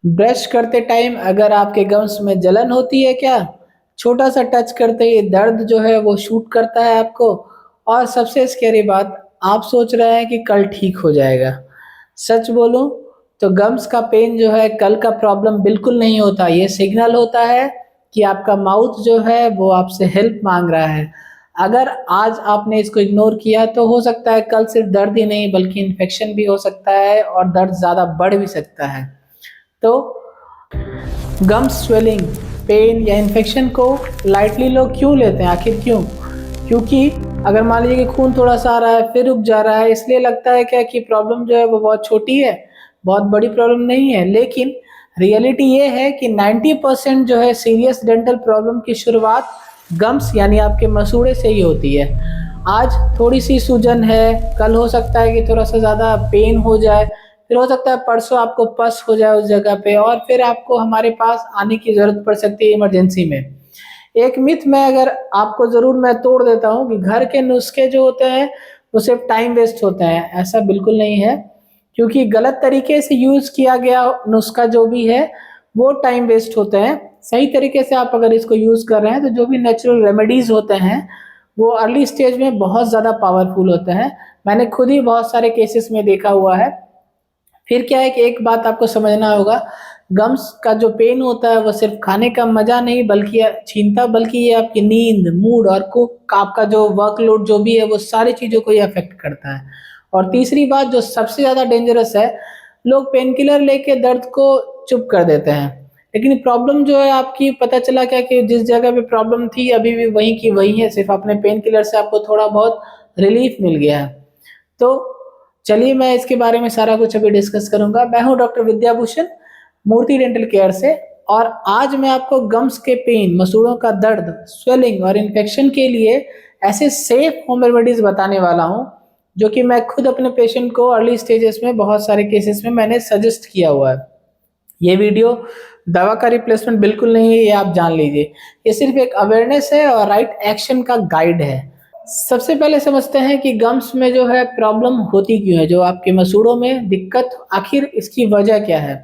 Brush करते time अगर आपके गम्स में जलन होती है क्या? छोटा-सा टच करते ही दर्द जो है वो शूट करता है आपको और सबसे स्कैरी बात आप सोच रहे हैं कि कल ठीक हो जाएगा। सच बोलूँ तो गम्स का पेन जो है कल का प्रॉब्लम बिल्कुल नहीं होता, ये सिग्नल होता है कि आपका माउथ जो है वो आपसे हेल्प माँग रहा है। अगर आज आपने इसको इग्नोर किया तो हो सकता है कल सिर्फ दर्द ही नहीं बल्कि इन्फेक्शन भी हो सकता है और दर्द ज़्यादा बढ़ भी सकता है। तो गम्स स्वेलिंग, पेन या इन्फेक्शन को लाइटली लोग क्यों लेते हैं? आखिर क्यों? क्योंकि अगर मान लीजिए कि खून थोड़ा-सा आ रहा है, फिर रुक जा रहा है, इसलिए लगता है क्या कि प्रॉब्लम जो है वो बहुत छोटी है, बहुत बड़ी प्रॉब्लम नहीं है। लेकिन रियलिटी ये है कि 90% जो है सीरियस डेंटल प्रॉब्लम की शुरुआत गम्स यानी आपके मसूड़े से ही होती है। आज थोड़ी-सी सूजन है, कल हो सकता है कि थोड़ा-सा ज़्यादा पेन हो जाए, फिर हो सकता है परसों आपको पस हो जाए उस जगह पे और फिर आपको हमारे पास आने की ज़रूरत पड़ सकती है इमरजेंसी में। एक मिथ मैं अगर आपको ज़रूर मैं तोड़ देता हूँ कि घर के नुस्खे जो होते हैं, वो सिर्फ़ टाइम वेस्ट होते हैं, ऐसा बिल्कुल नहीं है। क्योंकि गलत तरीके से यूज़ किया गया नुस्खा जो भी है, वो टाइम वेस्ट होते हैं। सही तरीके से आप अगर इसको यूज़ कर रहे हैं, तो जो भी नेचुरल रेमेडीज़ होते हैं, वो अर्ली स्टेज में बहुत ज़्यादा पावरफुल होते हैं। मैंने खुद ही बहुत सारे केसेस में देखा हुआ है। फिर क्या है कि एक बात आपको समझना होगा, गम्स का जो पेन होता है वो सिर्फ़ खाने का मज़ा नहीं बल्कि छीनता बल्कि ये आपकी नींद, मूड और को आपका जो वर्कलोड जो भी है वो सारी चीज़ों को ये अफ़ेक्ट करता है। और तीसरी बात जो सबसे ज़्यादा डेंजरस है, लोग पेन किलर लेके दर्द को चुप कर देते हैं। लेकिन प्रॉब्लम जो है आपकी पता चला क्या कि जिस जगह पे प्रॉब्लम थी अभी भी वहीं की वहीं है, सिर्फ़ अपने पेन किलर से आपको थोड़ा बहुत रिलीफ़ मिल गया है। तो चलिए मैं इसके बारे में सारा कुछ अभी डिस्कस करूँगा। मैं हूँ डॉक्टर विद्याभूषण, मूर्ति डेंटल केयर से और आज मैं आपको गम्स के पेन, मसूड़ों का दर्द, स्वेलिंग और इन्फेक्शन के लिए ऐसे सेफ होम रेमेडीज़ बताने वाला हूँ, जो कि मैं खुद अपने पेशेंट को अर्ली स्टेजेस में बहुत सारे केसेस में मैंने सजेस्ट किया हुआ है। ये वीडियो दवा का रिप्लेसमेंट बिल्कुल नहीं है, ये आप जान लीजिए। ये सिर्फ़ एक अवेयरनेस है और राइट एक्शन का गाइड है। सबसे पहले समझते हैं कि गम्स में जो है प्रॉब्लम होती क्यों है, जो आपके मसूड़ों में दिक्कत आखिर इसकी वजह क्या है?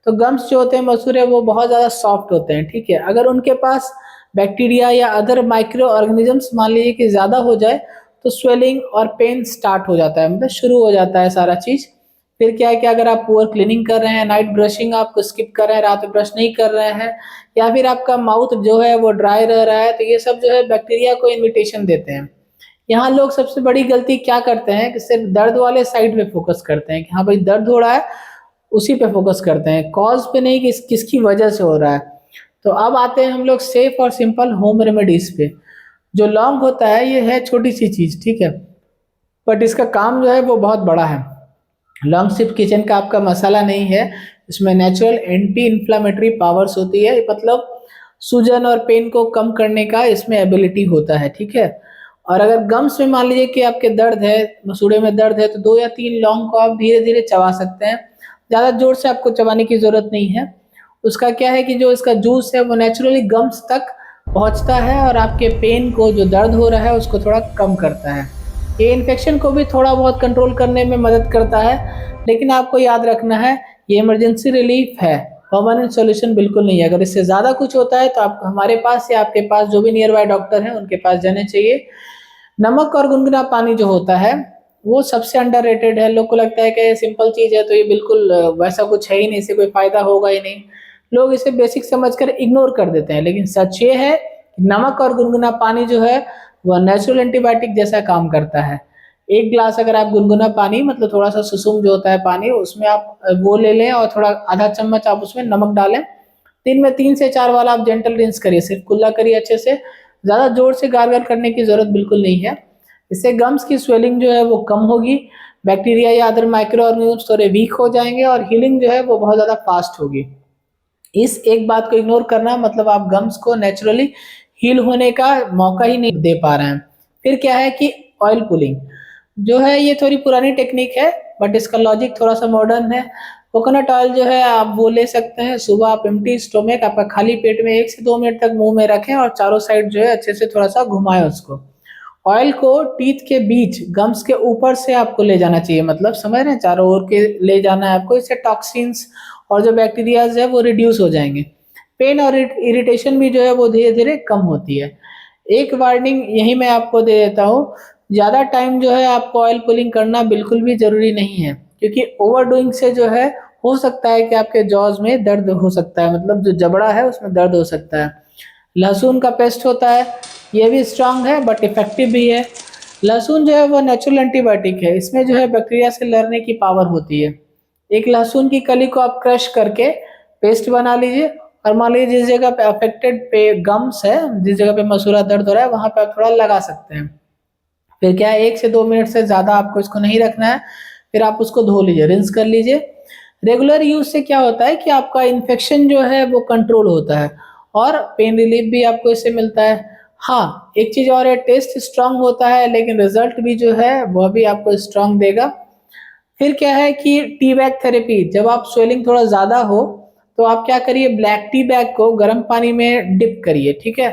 तो गम्स जो होते हैं मसूड़े वो बहुत ज़्यादा सॉफ्ट होते हैं, ठीक है? अगर उनके पास बैक्टीरिया या अदर माइक्रो ऑर्गेनिज़म्स मान लीजिए कि ज़्यादा हो जाए, तो स्वेलिंग और पेन स्टार्ट हो जाता है, मतलब शुरू हो जाता है सारा चीज़। फिर क्या है कि अगर आप पुअर क्लीनिंग कर रहे हैं, नाइट ब्रशिंग आप स्किप कर रहे हैं, रात में ब्रश नहीं कर रहे हैं या फिर आपका माउथ जो है वो ड्राई रह रहा है, तो ये सब जो है बैक्टीरिया को इन्विटेशन देते हैं। यहाँ लोग सबसे बड़ी गलती क्या करते हैं कि सिर्फ दर्द वाले साइड पे फोकस करते हैं कि हाँ भाई दर्द हो रहा है, उसी पे फोकस करते हैं, कॉज पे नहीं कि किसकी वजह से हो रहा है। तो अब आते हैं हम लोग सेफ और सिंपल होम रेमेडीज पे। जो लौंग होता है ये है छोटी सी चीज, ठीक है, बट इसका काम जो है वो बहुत बड़ा है। लौंग सिर्फ किचन का आपका मसाला नहीं है, इसमें नेचुरल एंटी इन्फ्लामेटरी पावर्स होती है, मतलब सूजन और पेन को कम करने का इसमें एबिलिटी होता है, ठीक है। और अगर गम्स में मान लीजिए कि आपके दर्द है, मसूड़े में दर्द है, तो 2 या 3 लौंग को आप धीरे-धीरे चबा सकते हैं। ज़्यादा ज़ोर से आपको चबाने की ज़रूरत नहीं है। उसका क्या है कि जो इसका जूस है वो नेचुरली गम्स तक पहुँचता है और आपके पेन को, जो दर्द हो रहा है उसको थोड़ा कम करता है। ये इन्फेक्शन को भी थोड़ा बहुत कंट्रोल करने में मदद करता है, लेकिन आपको याद रखना है ये इमरजेंसी रिलीफ है, परमानेंट सॉल्यूशन बिल्कुल नहीं है। अगर इससे ज़्यादा कुछ होता है तो आप हमारे पास या आपके पास जो भी नियर बाय डॉक्टर हैं उनके पास जाना चाहिए। नमक और गुनगुना पानी जो होता है वो सबसे अंडररेटेड है। लोग को लगता है कि ये सिंपल चीज़ है तो ये बिल्कुल वैसा कुछ है ही नहीं, इससे कोई फ़ायदा होगा ही नहीं। लोग इसे बेसिक समझकर इग्नोर कर देते हैं, लेकिन सच ये है कि नमक और गुनगुना पानी जो है वह नेचुरल एंटीबायोटिक जैसा काम करता है। 1 ग्लास अगर आप गुनगुना पानी, मतलब थोड़ा-सा सुसुम जो होता है पानी, उसमें आप वो ले लें और थोड़ा आधा चम्मच आप उसमें नमक डालें। दिन में 3 से 4 बार आप जेंटल रिंस करिए, सिर्फ कुल्ला करिए अच्छे से, ज़्यादा ज़ोर से गार्गल करने की ज़रूरत बिल्कुल नहीं है। इससे गम्स की स्वेलिंग जो है वो कम होगी, बैक्टीरिया या अदर माइक्रो ऑर्गेनिज़म्स थोड़े वीक हो जाएँगे और हीलिंग जो है वो बहुत ज़्यादा फास्ट होगी। इस एक बात को इग्नोर करना मतलब आप गम्स को नेचुरली हील होने का मौका ही नहीं दे पा रहे हैं। फिर क्या है कि ऑयल पुलिंग जो है ये थोड़ी पुरानी टेक्निक है, बट इसका लॉजिक थोड़ा-सा मॉडर्न है। कोकोनट ऑयल जो है आप वो ले सकते हैं, सुबह आप एम्प्टी स्टोमक आपका खाली पेट में 1 से 2 मिनट तक मुँह में रखें और चारों साइड जो है अच्छे से थोड़ा-सा घुमाएँ उसको। ऑयल को टीथ के बीच गम्स के ऊपर से आपको ले जाना चाहिए, मतलब समझ रहे हैं, चारों ओर के ले जाना है आपको। इससे टॉक्सिन्स और जो बैक्टीरियाज है वो रिड्यूस हो जाएंगे। पेन और इरिटेशन भी जो है वो धीरे धीरे कम होती है। एक वार्निंग यही मैं आपको दे देता हूँ, ज़्यादा टाइम जो है आपको ऑयल पुलिंग करना बिल्कुल भी ज़रूरी नहीं है, क्योंकि ओवरडूइंग से जो है हो सकता है कि आपके जॉज में दर्द हो सकता है, मतलब जो जबड़ा है उसमें दर्द हो सकता है। लहसुन का पेस्ट होता है, ये भी स्ट्रांग है बट इफेक्टिव भी है। लहसुन जो है वो नेचुरल एंटीबायोटिक है, इसमें जो है बैक्टीरिया से लड़ने की पावर होती है। एक लहसुन की कली को आप क्रश करके पेस्ट बना लीजिए, और मान लीजिए जिस जगह पे अफेक्टेड पे गम्स है, जिस जगह पे मसूड़ा दर्द हो रहा है, वहां पे आप थोड़ा लगा सकते हैं। फिर क्या है, 1 से 2 मिनट से ज़्यादा आपको इसको नहीं रखना है। फिर आप उसको धो लीजिए, रिंस कर लीजिए। रेगुलर यूज से क्या होता है कि आपका इन्फेक्शन जो है वो कंट्रोल होता है, और पेन रिलीफ भी आपको इससे मिलता है। हाँ, एक चीज़ और है, टेस्ट स्ट्रांग होता है लेकिन रिजल्ट भी जो है वह भी आपको स्ट्रांग देगा। फिर क्या है कि टी बैग थेरेपी, जब आप स्वेलिंग थोड़ा ज़्यादा हो तो आप क्या करिए, ब्लैक टी बैग को गर्म पानी में डिप करिए, ठीक है।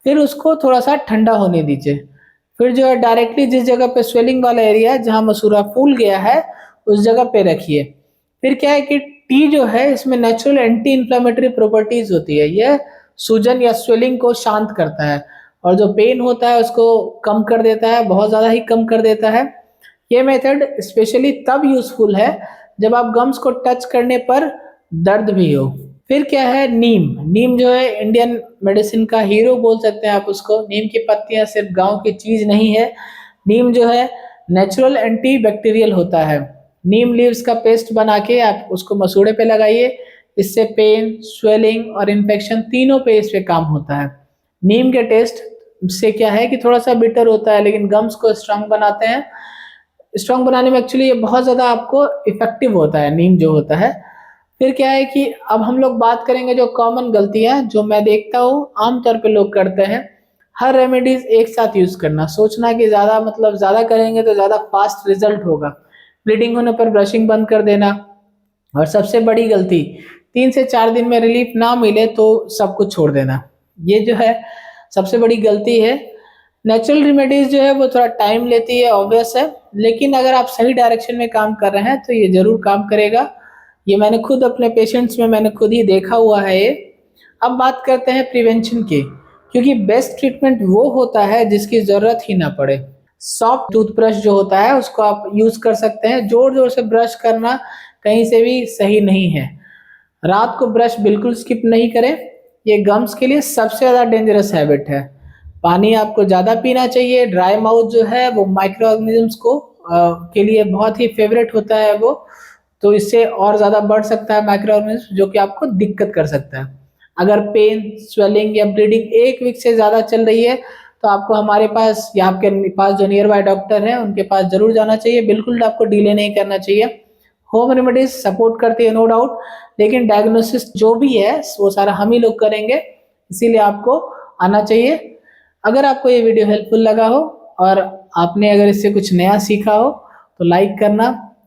फिर उसको थोड़ा सा ठंडा होने दीजिए। फिर जो है डायरेक्टली जिस जगह पे स्वेलिंग वाला एरिया है, जहाँ मसूड़ा फूल गया है, उस जगह पे रखिए। फिर क्या है कि टी जो है इसमें नेचुरल एंटी इन्फ्लेमेटरी प्रॉपर्टीज होती है, यह सूजन या स्वेलिंग को शांत करता है, और जो पेन होता है उसको कम कर देता है, बहुत ज़्यादा ही कम कर देता है। ये मेथड स्पेशली तब यूजफुल है जब आप गम्स को टच करने पर दर्द भी हो। फिर क्या है, नीम। नीम जो है इंडियन मेडिसिन का हीरो बोल सकते हैं आप उसको। नीम की पत्तियां सिर्फ गांव की चीज नहीं है, नीम जो है नेचुरल एंटी बैक्टीरियल होता है। नीम लीव्स का पेस्ट बना के आप उसको मसूड़े पे लगाइए, इससे पेन, स्वेलिंग और इन्फेक्शन तीनों पे इस पे काम होता है। नीम के टेस्ट से क्या है कि थोड़ा सा बिटर होता है, लेकिन गम्स को स्ट्रांग बनाते हैं। स्ट्रांग बनाने में एक्चुअली ये बहुत ज़्यादा आपको इफेक्टिव होता है, नीम जो होता है। फिर क्या है कि अब हम लोग बात करेंगे जो कॉमन गलतियां जो मैं देखता हूँ आमतौर पे लोग करते हैं। हर रेमेडीज एक साथ यूज करना, सोचना कि ज़्यादा मतलब ज़्यादा करेंगे तो ज़्यादा फास्ट रिजल्ट होगा। ब्लीडिंग होने पर ब्रशिंग बंद कर देना। और सबसे बड़ी गलती, 3 से 4 दिन में रिलीफ ना मिले तो सब कुछ छोड़ देना। ये जो है सबसे बड़ी गलती है। नेचुरल रेमेडीज जो है वो थोड़ा टाइम लेती है, ऑब्वियस है, लेकिन अगर आप सही डायरेक्शन में काम कर रहे हैं तो ये जरूर काम करेगा। ये मैंने खुद अपने पेशेंट्स में मैंने खुद ही देखा हुआ है ये। अब बात करते हैं प्रिवेंशन की, क्योंकि बेस्ट ट्रीटमेंट वो होता है जिसकी ज़रूरत ही ना पड़े। सॉफ्ट टूथब्रश जो होता है उसको आप यूज़ कर सकते हैं। जोर जोर से ब्रश करना कहीं से भी सही नहीं है। रात को ब्रश बिल्कुल स्किप नहीं करें, ये गम्स के लिए सबसे ज़्यादा डेंजरस हैबिट है। पानी आपको ज़्यादा पीना चाहिए। ड्राई माउथ जो है वो माइक्रो ऑर्गेनिजम्स को के लिए बहुत ही फेवरेट होता है वो, तो इससे और ज़्यादा बढ़ सकता है माइक्रो ऑर्गेनिज्म, जो कि आपको दिक्कत कर सकता है। अगर पेन, स्वेलिंग या ब्लीडिंग 1 वीक से ज़्यादा चल रही है तो आपको हमारे पास या आपके पास जो नियर बाय डॉक्टर हैं उनके पास जरूर जाना चाहिए, बिल्कुल आपको डिले नहीं करना चाहिए। होम रेमेडीज सपोर्ट करती है नो डाउट, लेकिन डायग्नोसिस जो भी है वो सारा हम ही लोग करेंगे, इसीलिए आपको आना चाहिए। अगर आपको ये वीडियो हेल्पफुल लगा हो और आपने अगर इससे कुछ नया सीखा हो तो लाइक करना,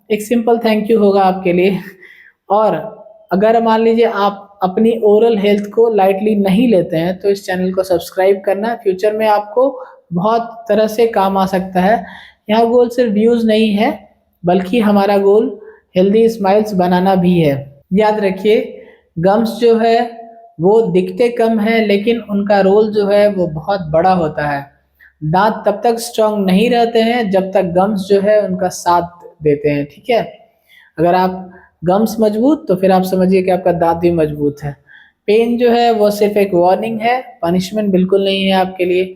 एक सिंपल थैंक यू होगा आपके लिए। और अगर मान लीजिए आप अपनी ओरल हेल्थ को लाइटली नहीं लेते हैं तो इस चैनल को सब्सक्राइब करना, फ्यूचर में आपको बहुत तरह से काम आ सकता है। यहाँ गोल सिर्फ व्यूज़ नहीं है, बल्कि हमारा गोल हेल्दी स्माइल्स बनाना भी है। याद रखिए, गम्स जो है वो दिखते कम है लेकिन उनका रोल जो है वो बहुत बड़ा होता है। दांत तब तक स्ट्रांग नहीं रहते हैं जब तक गम्स जो है उनका साथ देते हैं, ठीक है। अगर आप गम्स मजबूत तो फिर आप समझिए कि आपका दांत भी मजबूत है। पेन जो है वो सिर्फ एक वार्निंग है, पनिशमेंट बिल्कुल नहीं है आपके लिए।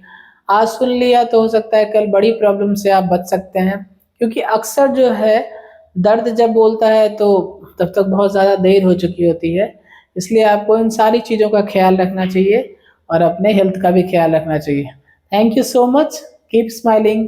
आज सुन लिया तो हो सकता है कल बड़ी प्रॉब्लम से आप बच सकते हैं, क्योंकि अक्सर जो है दर्द जब बोलता है तो तब तक बहुत ज़्यादा देर हो चुकी होती है। इसलिए आपको इन सारी चीज़ों का ख्याल रखना चाहिए और अपने हेल्थ का भी ख्याल रखना चाहिए। Thank you so much, keep smiling.